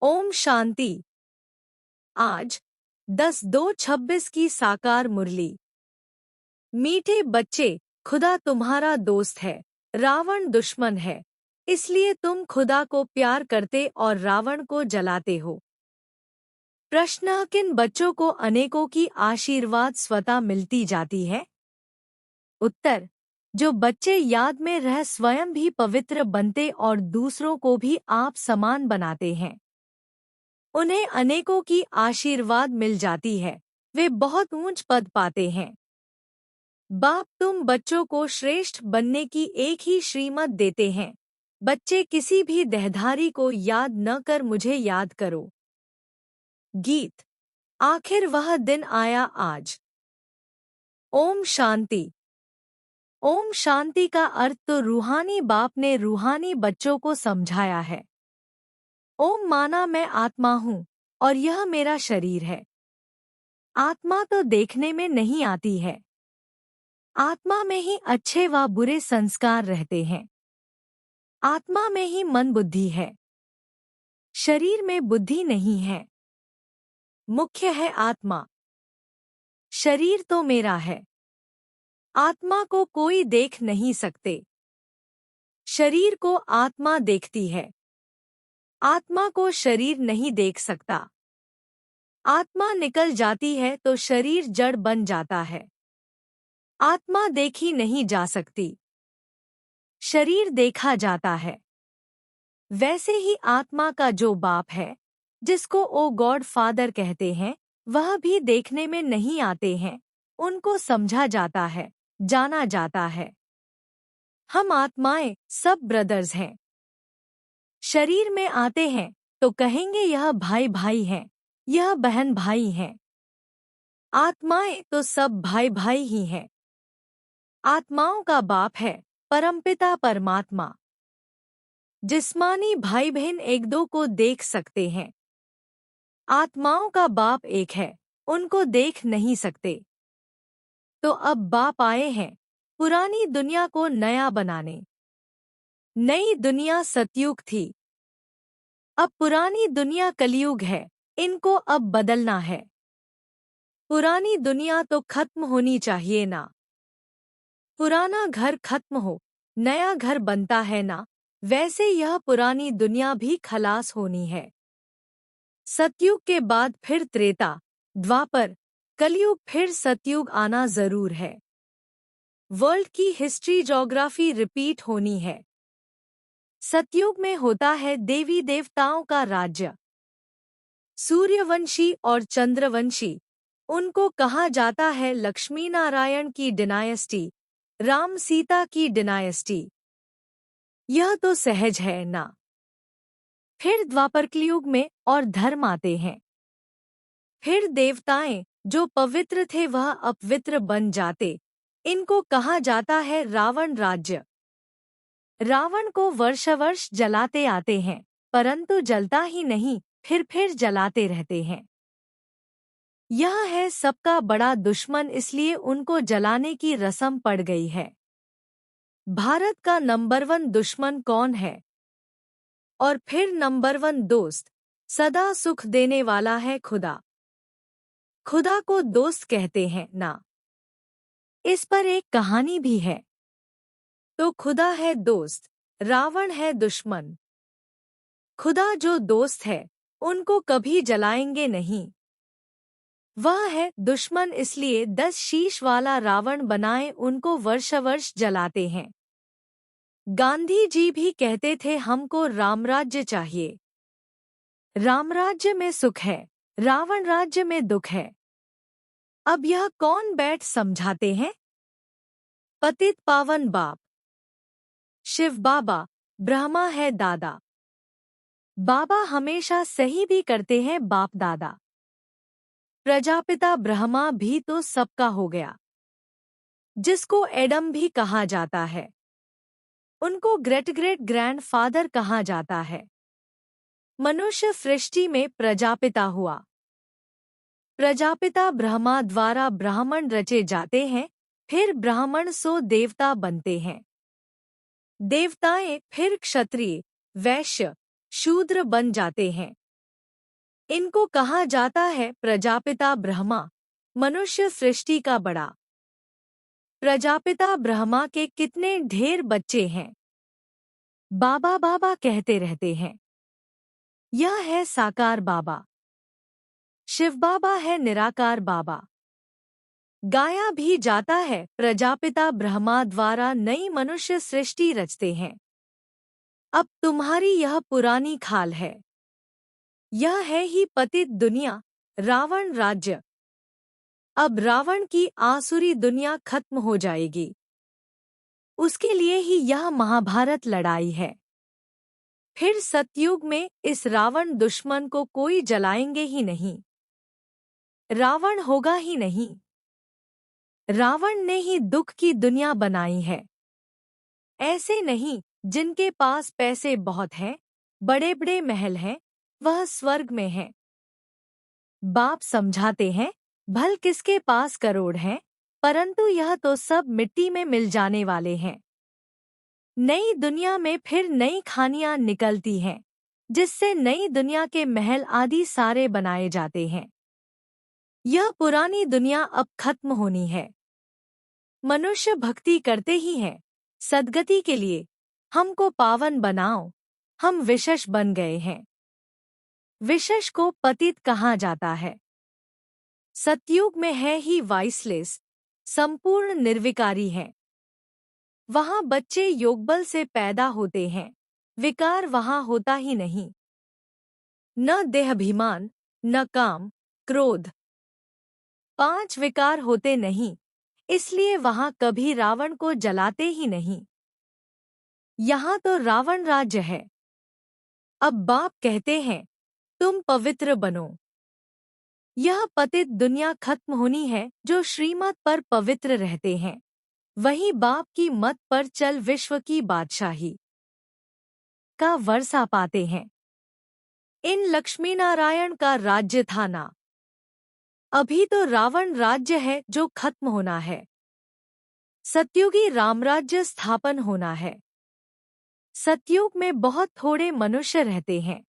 ओम शांति। आज 10/2/26 की साकार मुरली। मीठे बच्चे, खुदा तुम्हारा दोस्त है, रावण दुश्मन है। इसलिए तुम खुदा को प्यार करते और रावण को जलाते हो। प्रश्न: किन बच्चों को अनेकों की आशीर्वाद स्वतः मिलती जाती है? उत्तर: जो बच्चे याद में रह स्वयं भी पवित्र बनते और दूसरों को भी आप समान बनाते हैं, उन्हें अनेकों की आशीर्वाद मिल जाती है, वे बहुत ऊंच पद पाते हैं। बाप तुम बच्चों को श्रेष्ठ बनने की एक ही श्रीमत देते हैं। बच्चे, किसी भी देहधारी को याद न कर मुझे याद करो। गीत। आखिर वह दिन आया आज। ओम शांति। ओम शांति का अर्थ तो रूहानी बाप ने रूहानी बच्चों को समझाया है। ओम माना मैं आत्मा हूँ और यह मेरा शरीर है। आत्मा तो देखने में नहीं आती है। आत्मा में ही अच्छे व बुरे संस्कार रहते हैं। आत्मा में ही मन बुद्धि है। शरीर में बुद्धि नहीं है। मुख्य है आत्मा। शरीर तो मेरा है। आत्मा को कोई देख नहीं सकते। शरीर को आत्मा देखती है। आत्मा को शरीर नहीं देख सकता। आत्मा निकल जाती है तो शरीर जड़ बन जाता है। आत्मा देखी नहीं जा सकती। शरीर देखा जाता है। वैसे ही आत्मा का जो बाप है, जिसको ओ गॉड फादर कहते हैं, वह भी देखने में नहीं आते हैं, उनको समझा जाता है, जाना जाता है। हम आत्माएं सब ब्रदर्स हैं। शरीर में आते हैं तो कहेंगे यह भाई भाई हैं, यह बहन भाई हैं। आत्माएं तो सब भाई भाई ही हैं। आत्माओं का बाप है परमपिता परमात्मा। जिस्मानी भाई बहन एक दो को देख सकते हैं। आत्माओं का बाप एक है, उनको देख नहीं सकते। तो अब बाप आए हैं पुरानी दुनिया को नया बनाने। नई दुनिया सतयुग थी, अब पुरानी दुनिया कलयुग है, इनको अब बदलना है। पुरानी दुनिया तो खत्म होनी चाहिए ना। पुराना घर खत्म हो, नया घर बनता है ना, वैसे यह पुरानी दुनिया भी खलास होनी है। सतयुग के बाद फिर त्रेता, द्वापर, कलयुग, फिर सतयुग आना जरूर है। वर्ल्ड की हिस्ट्री ज्योग्राफी रिपीट होनी है। सतयुग में होता है देवी देवताओं का राज्य। सूर्यवंशी और चंद्रवंशी, उनको कहा जाता है लक्ष्मी नारायण की डिनायस्टी, राम सीता की डिनायस्टी। यह तो सहज है ना। फिर द्वापर कलयुग में और धर्म आते हैं। फिर देवताएं जो पवित्र थे वह अपवित्र बन जाते, इनको कहा जाता है रावण राज्य। रावण को वर्ष वर्ष जलाते आते हैं, परंतु जलता ही नहीं, फिर जलाते रहते हैं। यह है सबका बड़ा दुश्मन, इसलिए उनको जलाने की रस्म पड़ गई है। भारत का नंबर 1 दुश्मन कौन है? और फिर नंबर 1 दोस्त, सदा सुख देने वाला है खुदा। खुदा को दोस्त कहते हैं ना। इस पर एक कहानी भी है। तो खुदा है दोस्त, रावण है दुश्मन। खुदा जो दोस्त है, उनको कभी जलाएंगे नहीं। वह है दुश्मन, इसलिए 10 शीश वाला रावण बनाए उनको वर्ष वर्ष जलाते हैं। गांधी जी भी कहते थे हमको रामराज्य चाहिए। रामराज्य में सुख है, रावण राज्य में दुख है। अब यह कौन बैठ समझाते हैं? पतित पावन बाप शिव बाबा, ब्रह्मा है दादा। बाबा हमेशा सही भी करते हैं बाप दादा। प्रजापिता ब्रह्मा भी तो सबका हो गया, जिसको एडम भी कहा जाता है। उनको ग्रेट ग्रेट ग्रैंडफादर कहा जाता है। मनुष्य सृष्टि में प्रजापिता हुआ। प्रजापिता ब्रह्मा द्वारा ब्राह्मण रचे जाते हैं, फिर ब्राह्मण सो देवता बनते हैं। देवताएं फिर क्षत्रिय, वैश्य, शूद्र बन जाते हैं। इनको कहा जाता है प्रजापिता ब्रह्मा, मनुष्य सृष्टि का बड़ा। प्रजापिता ब्रह्मा के कितने ढेर बच्चे हैं। बाबा बाबा कहते रहते हैं। यह है साकार बाबा। शिव बाबा है निराकार बाबा। गाया भी जाता है प्रजापिता ब्रह्मा द्वारा नई मनुष्य सृष्टि रचते हैं। अब तुम्हारी यह पुरानी खाल है। यह है ही पतित दुनिया, रावण राज्य। अब रावण की आसुरी दुनिया खत्म हो जाएगी। उसके लिए ही यह महाभारत लड़ाई है। फिर सतयुग में इस रावण दुश्मन को कोई जलाएंगे ही नहीं। रावण होगा ही नहीं। रावण ने ही दुख की दुनिया बनाई है। ऐसे नहीं जिनके पास पैसे बहुत हैं, बड़े बड़े महल हैं, वह स्वर्ग में हैं। बाप समझाते हैं, भल किसके पास करोड़ हैं, परंतु यह तो सब मिट्टी में मिल जाने वाले हैं। नई दुनिया में फिर नई खानियां निकलती हैं, जिससे नई दुनिया के महल आदि सारे बनाए जाते हैं। यह पुरानी दुनिया अब खत्म होनी है। मनुष्य भक्ति करते ही हैं, सद्गति के लिए हमको पावन बनाओ। हम विशेष बन गए हैं। विशेष को पतित कहा जाता है। सतयुग में है ही वाइसलेस, संपूर्ण निर्विकारी है। वहां बच्चे योगबल से पैदा होते हैं। विकार वहां होता ही नहीं। न देहाभिमान, न काम, क्रोध, 5 विकार होते नहीं। इसलिए वहां कभी रावण को जलाते ही नहीं। यहाँ तो रावण राज्य है। अब बाप कहते हैं, तुम पवित्र बनो। यह पतित दुनिया खत्म होनी है। जो श्रीमत पर पवित्र रहते हैं, वही बाप की मत पर चल विश्व की बादशाही का वर्षा पाते हैं। इन लक्ष्मी नारायण का राज्य था ना। अभी तो रावण राज्य है जो खत्म होना है। सतयुगी रामराज्य स्थापन होना है। सतयुग में बहुत थोड़े मनुष्य रहते हैं।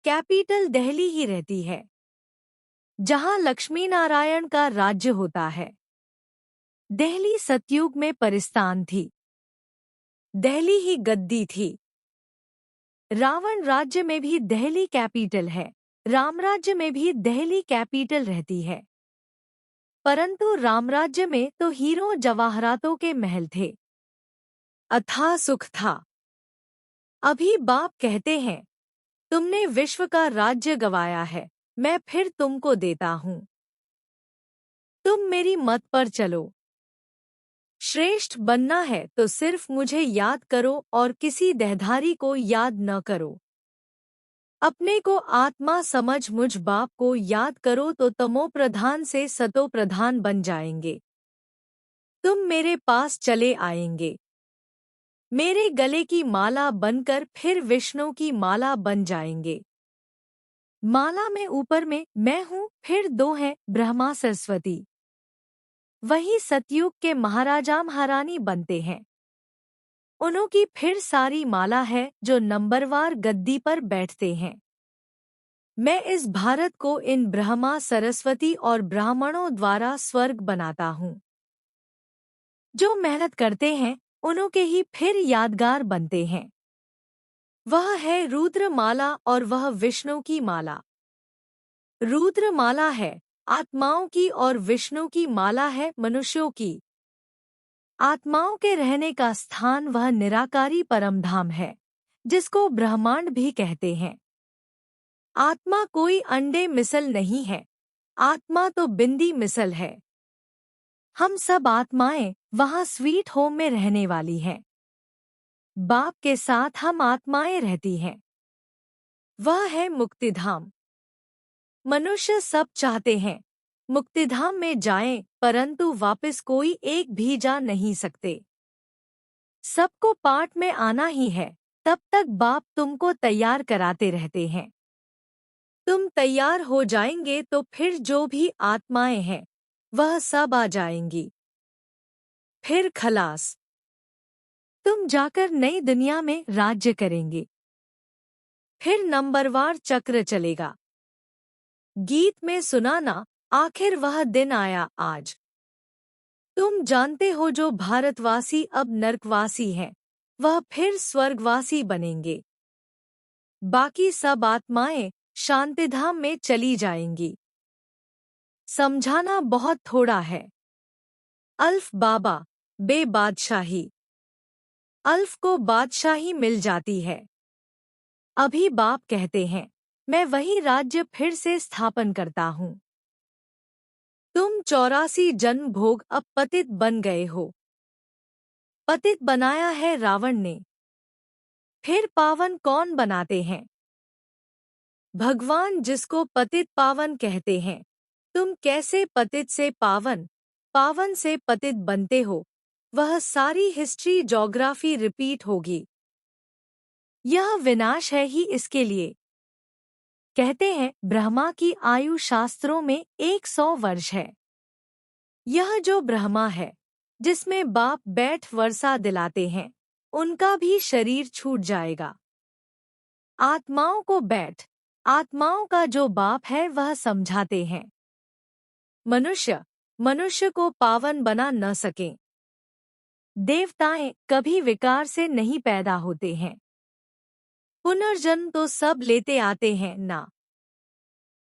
कैपिटल दिल्ली ही रहती है, जहां लक्ष्मी नारायण का राज्य होता है। दिल्ली सतयुग में परिस्तान थी। दिल्ली ही गद्दी थी। रावण राज्य में भी दिल्ली कैपिटल है। राम राज्य में भी दिल्ली कैपिटल रहती है। परंतु राम राज्य में तो हीरों जवाहरातों के महल थे। अथाह सुख था। अभी बाप कहते हैं, तुमने विश्व का राज्य गवाया है, मैं फिर तुमको देता हूँ। तुम मेरी मत पर चलो। श्रेष्ठ बनना है तो सिर्फ मुझे याद करो और किसी देहधारी को याद न करो। अपने को आत्मा समझ मुझ बाप को याद करो तो तमो प्रधान से सतो प्रधान बन जाएंगे। तुम मेरे पास चले आएंगे। मेरे गले की माला बनकर फिर विष्णु की माला बन जाएंगे। माला में ऊपर में मैं हूँ, फिर 2 हैं ब्रह्मा सरस्वती। वही सतयुग के महाराजा महारानी बनते हैं। उन्होंने फिर सारी माला है जो नंबरवार गद्दी पर बैठते हैं। मैं इस भारत को इन ब्रह्मा सरस्वती और ब्राह्मणों द्वारा स्वर्ग बनाता हूँ। जो मेहनत करते हैं उनके ही फिर यादगार बनते हैं। वह है रुद्र माला और वह विष्णु की माला। रुद्र माला है आत्माओं की और विष्णु की माला है मनुष्यों की। आत्माओं के रहने का स्थान वह निराकारी परमधाम है, जिसको ब्रह्मांड भी कहते हैं। आत्मा कोई अंडे मिसल नहीं है। आत्मा तो बिंदी मिसल है। हम सब आत्माएं वहां स्वीट होम में रहने वाली हैं। बाप के साथ हम आत्माएं रहती हैं। वह है मुक्तिधाम। मनुष्य सब चाहते हैं मुक्तिधाम में जाएं, परंतु वापस कोई एक भी जा नहीं सकते। सबको पाठ में आना ही है। तब तक बाप तुमको तैयार कराते रहते हैं। तुम तैयार हो जाएंगे तो फिर जो भी आत्माएं हैं वह सब आ जाएंगी। फिर खलास। तुम जाकर नई दुनिया में राज्य करेंगे। फिर नंबरवार चक्र चलेगा। गीत में सुनाना, आखिर वह दिन आया आज। तुम जानते हो जो भारतवासी अब नर्कवासी हैं, वह फिर स्वर्गवासी बनेंगे। बाकी सब आत्माएं शांतिधाम में चली जाएंगी। समझाना बहुत थोड़ा है। अल्फ बाबा, बे बादशाही। अल्फ को बादशाही मिल जाती है। अभी बाप कहते हैं, मैं वही राज्य फिर से स्थापन करता हूँ। तुम 84 जन्म भोग अब पतित बन गए हो। पतित बनाया है रावण ने। फिर पावन कौन बनाते हैं? भगवान, जिसको पतित पावन कहते हैं। तुम कैसे पतित से पावन, पावन से पतित बनते हो? वह सारी हिस्ट्री ज्योग्राफी रिपीट होगी। यह विनाश है ही इसके लिए। कहते हैं ब्रह्मा की आयु शास्त्रों में 100 वर्ष है। यह जो ब्रह्मा है, जिसमें बाप बैठ वर्षा दिलाते हैं, उनका भी शरीर छूट जाएगा। आत्माओं को बैठ, आत्माओं का जो बाप है वह समझाते हैं। मनुष्य, मनुष्य को पावन बना न सके। देवताएं कभी विकार से नहीं पैदा होते हैं। पुनर्जन्म तो सब लेते आते हैं ना।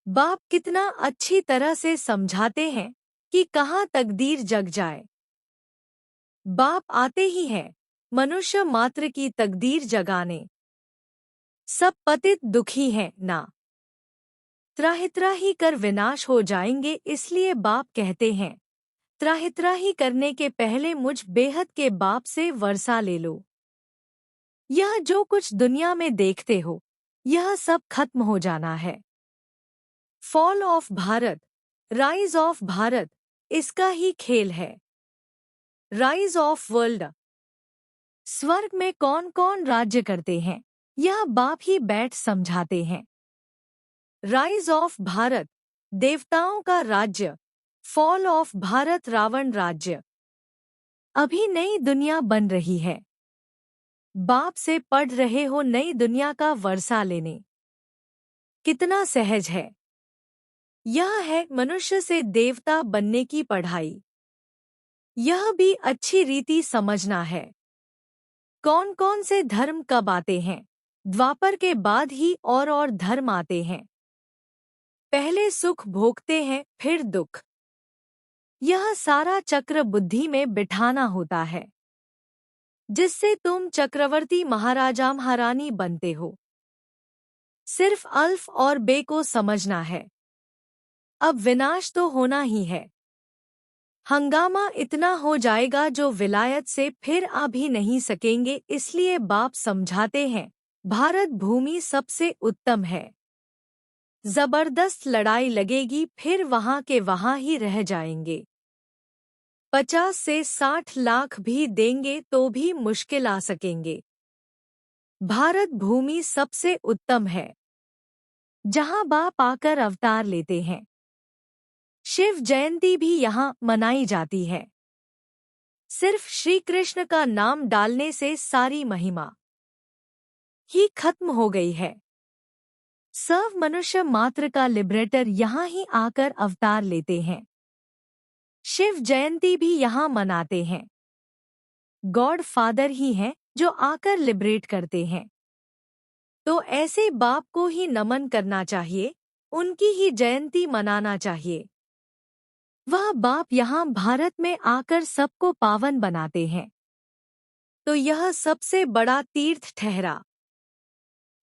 बाप कितना अच्छी तरह से समझाते हैं कि कहाँ तकदीर जग जाए। बाप आते ही हैं मनुष्य मात्र की तकदीर जगाने। सब पतित दुखी हैं ना। त्राहि कर विनाश हो जाएंगे, इसलिए बाप कहते हैं त्राहि करने के पहले मुझ बेहद के बाप से वर्षा ले लो। यह जो कुछ दुनिया में देखते हो, यह सब खत्म हो जाना है। Fall of Bharat, rise of Bharat, इसका ही खेल है। राइज ऑफ वर्ल्ड, स्वर्ग में कौन कौन राज्य करते हैं, यह बाप ही बैठ समझाते हैं। राइज ऑफ भारत, देवताओं का राज्य। फॉल ऑफ भारत, रावण राज्य। अभी नई दुनिया बन रही है। बाप से पढ़ रहे हो नई दुनिया का वर्षा लेने। कितना सहज है। यह है मनुष्य से देवता बनने की पढ़ाई। यह भी अच्छी रीति समझना है। कौन कौन से धर्म कब आते हैं? द्वापर के बाद ही और धर्म आते हैं। पहले सुख भोगते हैं, फिर दुख। यह सारा चक्र बुद्धि में बिठाना होता है, जिससे तुम चक्रवर्ती महाराजा महारानी बनते हो। सिर्फ अल्फ और बे को समझना है। अब विनाश तो होना ही है। हंगामा इतना हो जाएगा जो विलायत से फिर आ भी नहीं सकेंगे, इसलिए बाप समझाते हैं भारत भूमि सबसे उत्तम है। जबरदस्त लड़ाई लगेगी, फिर वहां के वहां ही रह जाएंगे। 50 से 60 लाख भी देंगे तो भी मुश्किल आ सकेंगे। भारत भूमि सबसे उत्तम है, जहां बाप आकर अवतार लेते हैं। शिव जयंती भी यहाँ मनाई जाती है। सिर्फ श्री कृष्ण का नाम डालने से सारी महिमा ही खत्म हो गई है। सब मनुष्य मात्र का लिबरेटर यहाँ ही आकर अवतार लेते हैं। शिव जयंती भी यहाँ मनाते हैं। गॉड फादर ही हैं जो आकर लिबरेट करते हैं। तो ऐसे बाप को ही नमन करना चाहिए, उनकी ही जयंती मनाना चाहिए। वह बाप यहाँ भारत में आकर सबको पावन बनाते हैं, तो यह सबसे बड़ा तीर्थ ठहरा।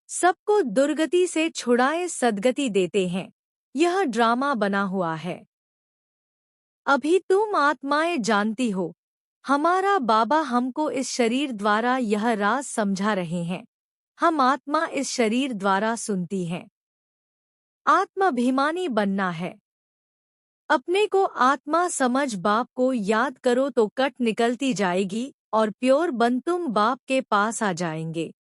सबको दुर्गति से छुड़ाए सद्गति देते हैं। यह ड्रामा बना हुआ है। अभी तुम आत्माएं जानती हो, हमारा बाबा हमको इस शरीर द्वारा यह राज समझा रहे हैं। हम आत्मा इस शरीर द्वारा सुनती हैं। आत्माभिमानी बनना है। अपने को आत्मा समझ बाप को याद करो तो कट निकलती जाएगी और प्योर बन तुम बाप के पास आ जाएंगे।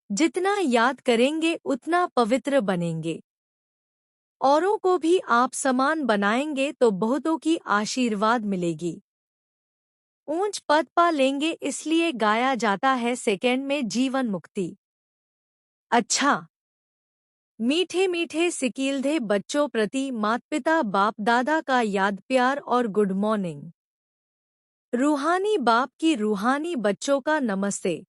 जितना याद करेंगे उतना पवित्र बनेंगे। औरों को भी आप समान बनाएंगे तो बहुतों की आशीर्वाद मिलेगी। ऊंच पद पा लेंगे, इसलिए गाया जाता है सेकंड में जीवन मुक्ति। अच्छा। मीठे मीठे सिकीलधे बच्चों प्रति माता-पिता बाप दादा का याद प्यार और गुड मॉर्निंग। रूहानी बाप की रूहानी बच्चों का नमस्ते।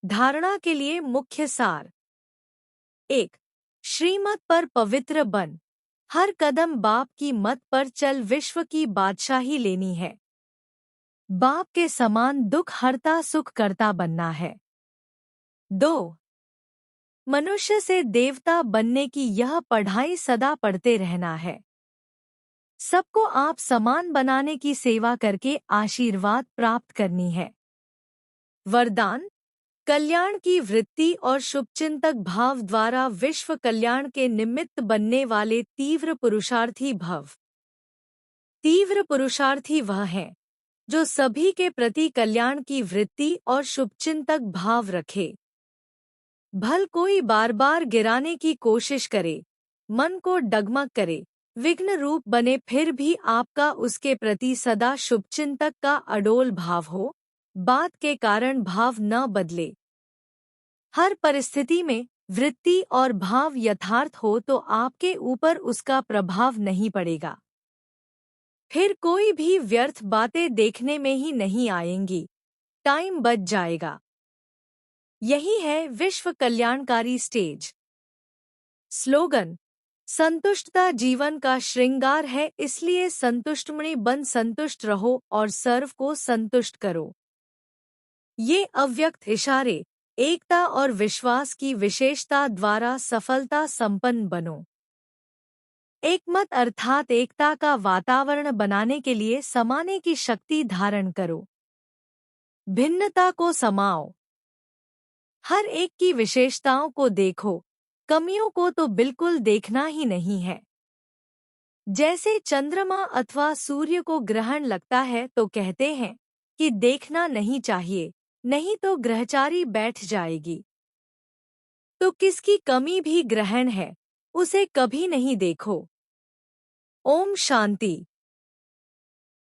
धारणा के लिए मुख्य सार। 1। श्रीमत पर पवित्र बन। हर कदम बाप की मत पर चल, विश्व की बादशाही लेनी है। बाप के समान दुख हरता सुख करता बनना है। 2। मनुष्य से देवता बनने की यह पढ़ाई सदा पढ़ते रहना है। सबको आप समान बनाने की सेवा करके आशीर्वाद प्राप्त करनी है। वरदान। कल्याण की वृत्ति और शुभचिंतक भाव द्वारा विश्व कल्याण के निमित्त बनने वाले तीव्र पुरुषार्थी भव। तीव्र पुरुषार्थी वह है जो सभी के प्रति कल्याण की वृत्ति और शुभचिंतक भाव रखे। भल कोई बार बार गिराने की कोशिश करे, मन को डगमग करे, विघ्न रूप बने, फिर भी आपका उसके प्रति सदा शुभचिंतक का अडोल भाव हो, बात के कारण भाव न बदले। हर परिस्थिति में वृत्ति और भाव यथार्थ हो तो आपके ऊपर उसका प्रभाव नहीं पड़ेगा। फिर कोई भी व्यर्थ बातें देखने में ही नहीं आएंगी, टाइम बच जाएगा। यही है विश्व कल्याणकारी स्टेज। स्लोगन। संतुष्टता जीवन का श्रृंगार है, इसलिए संतुष्टमणि बन संतुष्ट रहो और सर्व को संतुष्ट करो। ये अव्यक्त इशारे एकता और विश्वास की विशेषता द्वारा सफलता संपन्न बनो। एकमत अर्थात एकता का वातावरण बनाने के लिए समाने की शक्ति धारण करो। भिन्नता को समाओ। हर एक की विशेषताओं को देखो, कमियों को तो बिल्कुल देखना ही नहीं है। जैसे चंद्रमा अथवा सूर्य को ग्रहण लगता है तो कहते हैं कि देखना नहीं चाहिए, नहीं तो ग्रहचारी बैठ जाएगी। तो किसकी कमी भी ग्रहण है, उसे कभी नहीं देखो। ओम शांति।